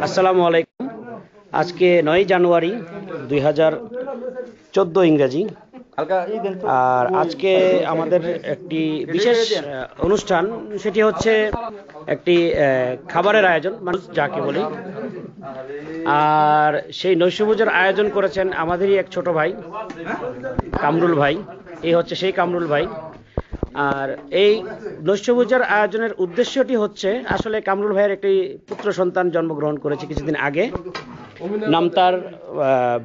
আসসালামু আলাইকুম। আজকে 9 জানুয়ারি 2014 ইংরেজি। আর আজকে আমাদের একটি বিশেষ অনুষ্ঠান, সেটি হচ্ছে একটি খাবারের আয়োজন, মানুষ যাকে বলি। আর সেই নৈশভোজের আয়োজন করেছেন আমাদেরই এক ছোট ভাই, কামরুল ভাই। এই হচ্ছে সেই কামরুল ভাই। আর এই নৈশভোজের আয়োজনের উদ্দেশ্যটি হচ্ছে, আসলে কামরুল ভাইয়ের একটি পুত্র সন্তান জন্মগ্রহণ করেছে কিছুদিন আগে। নাম তার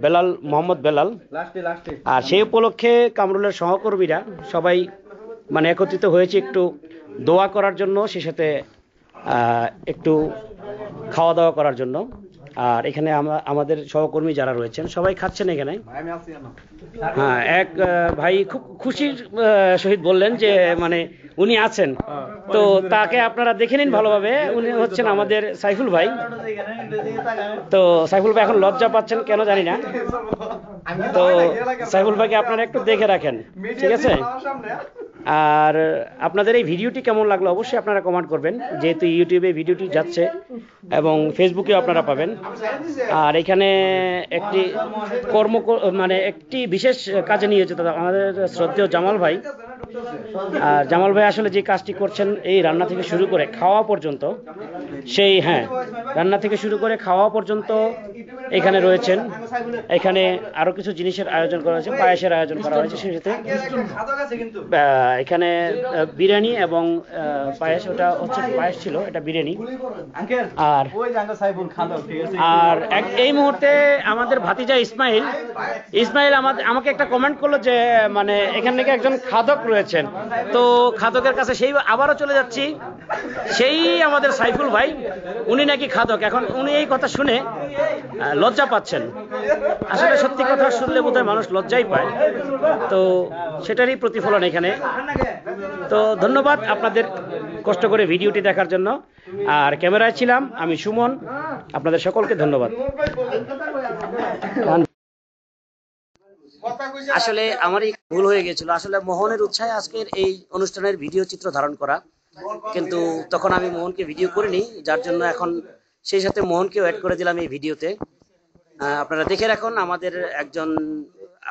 বেলাল, মোহাম্মদ বেলাল। আর সেই উপলক্ষে কামরুলের সহকর্মীরা সবাই মানে একত্রিত হয়েছে একটু দোয়া করার জন্য, সে সাথে একটু খাওয়া দাওয়া করার জন্য। আর এখানে আমাদের সহকর্মী যারা রয়েছেন সবাই খাচ্ছেন এখানে। হ্যাঁ, এক ভাই খুব খুশির সহিত বললেন যে মানে উনি আছেন, তো তাকে আপনারা দেখে নিন ভালোভাবে। উনি হচ্ছেন আমাদের সাইফুল ভাই। তো সাইফুল ভাই এখন লজ্জা পাচ্ছেন কেন জানি না, তো সাইফুল ভাইকে আপনারা একটু দেখে রাখেন, ঠিক আছে? আর আপনাদের এই ভিডিওটি কেমন লাগলো অবশ্যই আপনারা কমেন্ট করবেন, যেহেতু ইউটিউবে ভিডিওটি যাচ্ছে এবং ফেসবুকে আপনারা পাবেন। আর এখানে একটি মানে একটি বিশেষ কাজে নিয়েছে আমাদের শ্রদ্ধেয় জামাল ভাই। আর জামাল ভাই আসলে যে কাজটি করছেন, এই রান্না থেকে শুরু করে খাওয়া পর্যন্ত, সেই রান্না থেকে শুরু করে খাওয়া পর্যন্ত এখানে রয়েছেন। এখানে আরো কিছু জিনিসের আয়োজন করা হয়েছে, পায়েসের আয়োজন করা হয়েছে, সেই সাথে এখানে বিরিয়ানি এবং পায়েস, ওটা হচ্ছে পায়েস ছিল, এটা বিরিয়ানি। আর এই মুহূর্তে আমাদের ভাতিজা ইসমাইল আমাকে একটা কমেন্ট করলো যে মানে এখান থেকে একজন খাদক রয়েছেন, তো খাদকের কাছে সেই আবারও চলে যাচ্ছি। সেই আমাদের সাইফুল ভাই, উনি নাকি খাদক। এখন উনি এই কথা শুনে লজ্জা পাচ্ছেন। আসলে সত্যি কথা শুনলে বোধহয় মানুষ লজ্জাই পায়, তো সেটারই প্রতিফলন এখানে। তো ধন্যবাদ আপনাদের কষ্ট করে ভিডিওটি দেখার জন্য। আর ক্যামেরায় ছিলাম আমি সুমন, আপনাদের সকলকে ধন্যবাদ। আসলে আমারই ভুল হয়ে গেছিল, আসলে মোহনের উৎসাহে আজকের এই অনুষ্ঠানের ভিডিও চিত্র ধারণ করা, কিন্তু তখন আমি মোহনকে ভিডিও করিনি, যার জন্য এখন সেই সাথে মোহনকেও অ্যাড করে দিলাম এই ভিডিওতে। আপনারা দেখে রাখুন,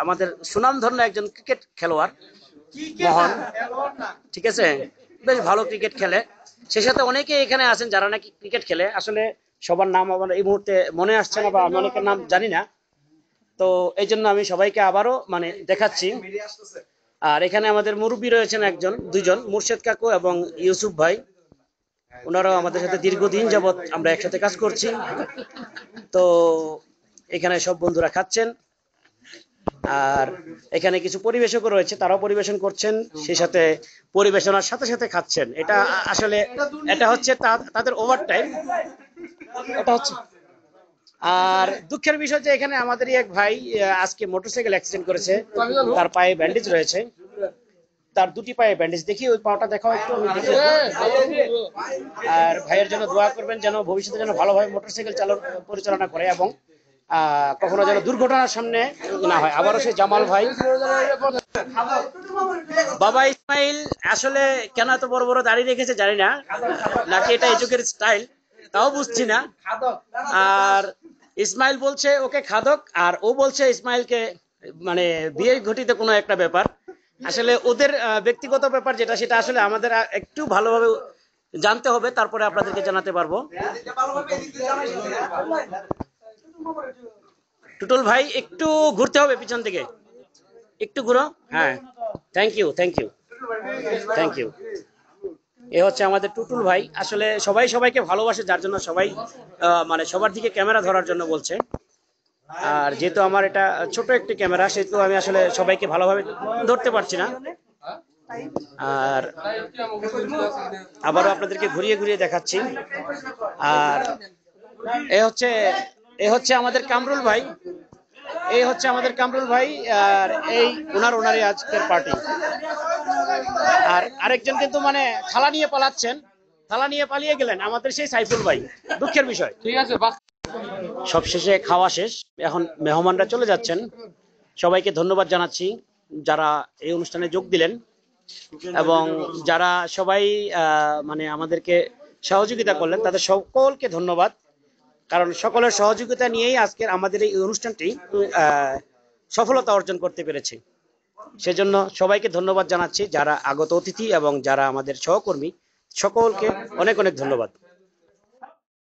আমাদের সুনামধন্য একজন ক্রিকেট খেলোয়াড় মোহন, ঠিক আছে? বেশ ভালো ক্রিকেট খেলে। সেই সাথে অনেকে এখানে আছেন যারা নাকি ক্রিকেট খেলে, আসলে সবার নাম আমার এই মুহূর্তে মনে আসছে না, বা আমি অনেকের নাম জানি না, তো এই জন্য আমি সবাইকে আবারও মানে দেখাচ্ছি। আর এখানে আমাদের মুরব্বী রয়েছেন দুইজন, মুর্শেদ কাকু এবং ইউসুফ ভাই। ওনারাও আমাদের সাথে দীর্ঘদিন যাবৎ আমরা একসাথে কাজ করছি। তো এখানে সব বন্ধুরা খাচ্ছেন, আর এখানে কিছু পরিবেশকও রয়েছে, তারাও পরিবেশন করছেন, সেই সাথে পরিবেশনার সাথে সাথে খাচ্ছেন। এটা আসলে এটা হচ্ছে তাদের ওভারটাইম, এটা হচ্ছে। আর দুঃখের বিষয় যে এখানে আমাদেরই এক ভাই আজকে মোটরসাইকেল অ্যাক্সিডেন্ট করেছে, তার পায়ে ব্যান্ডেজ রয়েছে, তার দুটি পায়ে ব্যান্ডেজ। দেখি ওই পাটা দেখাও একটু। আর ভাইয়ের জন্য দোয়া করবেন যেন ভবিষ্যতে যেন ভালোভাবে মোটরসাইকেল পরিচালনা করে এবং কখনো যেন দুর্ঘটনার সামনে না হয়। আবারও সেই জামাল ভাই, বাবা ইসমাইল আসলে কেন এত বড় বড় দাড়ি রেখেছে জানি না, নাকি এটা এই যুগের স্টাইল তাও বুঝছি না। আর ইসমাইল বলছে ওকে খাদক, আর ও বলছে ইসমাইলকে মানে বিয়ে ঘটিত কোনো একটা ব্যাপার। আসলে ওদের ব্যক্তিগত ব্যাপার যেটা, সেটা আসলে আমাদের একটু ভালোভাবে জানতে হবে, তারপরে আপনাদেরকে জানাতে পারবো। টুটুল ভাই একটু ঘুরতে হবে পিছন থেকে, একটু ঘুরো। হ্যাঁ, thank you thank you thank you. এ হচ্ছে আমাদের টুটুল ভাই। আসলে সবাই সবাইকে ভালোবাসে, যার জন্য সবাই মানে সবার দিকে ক্যামেরা ধরার জন্য বলছে। আর যেহেতু আমার এটা ছোট একটি ক্যামেরা, সেহেতু আমি আসলে সবাইকে ভালোভাবে ধরতে পারছি না। আর আবারও আপনাদেরকে ঘুরিয়ে ঘুরিয়ে দেখাচ্ছি। আর এ হচ্ছে আমাদের কামরুল ভাই, এই হচ্ছে আমাদের কামরুল ভাই। আর এই ওনারই আজকের পার্টি। আর আরেকজন কিন্তু মানে থালা নিয়ে পালাচ্ছেন, থালা নিয়ে পালিয়ে গেলেন আমাদের সেই সাইফুল ভাই, দুঃখের বিষয়। ঠিক আছে, সবশেষে খাওয়া শেষ, এখন মেহমানরা চলে যাচ্ছেন। সবাইকে ধন্যবাদ জানাচ্ছি যারা এই অনুষ্ঠানে যোগ দিলেন, এবং যারা সবাই মানে আমাদেরকে সহযোগিতা করলেন, তাদের সকলকে ধন্যবাদ। কারণ সকলের সহযোগিতা নিয়েই আজকের আমাদের এই অনুষ্ঠানটি সফলতা অর্জন করতে পেরেছে। সেজন্য সবাইকে ধন্যবাদ জানাচ্ছি, যারা আগত অতিথি এবং যারা আমাদের সহকর্মী, সকলকে অনেক অনেক ধন্যবাদ।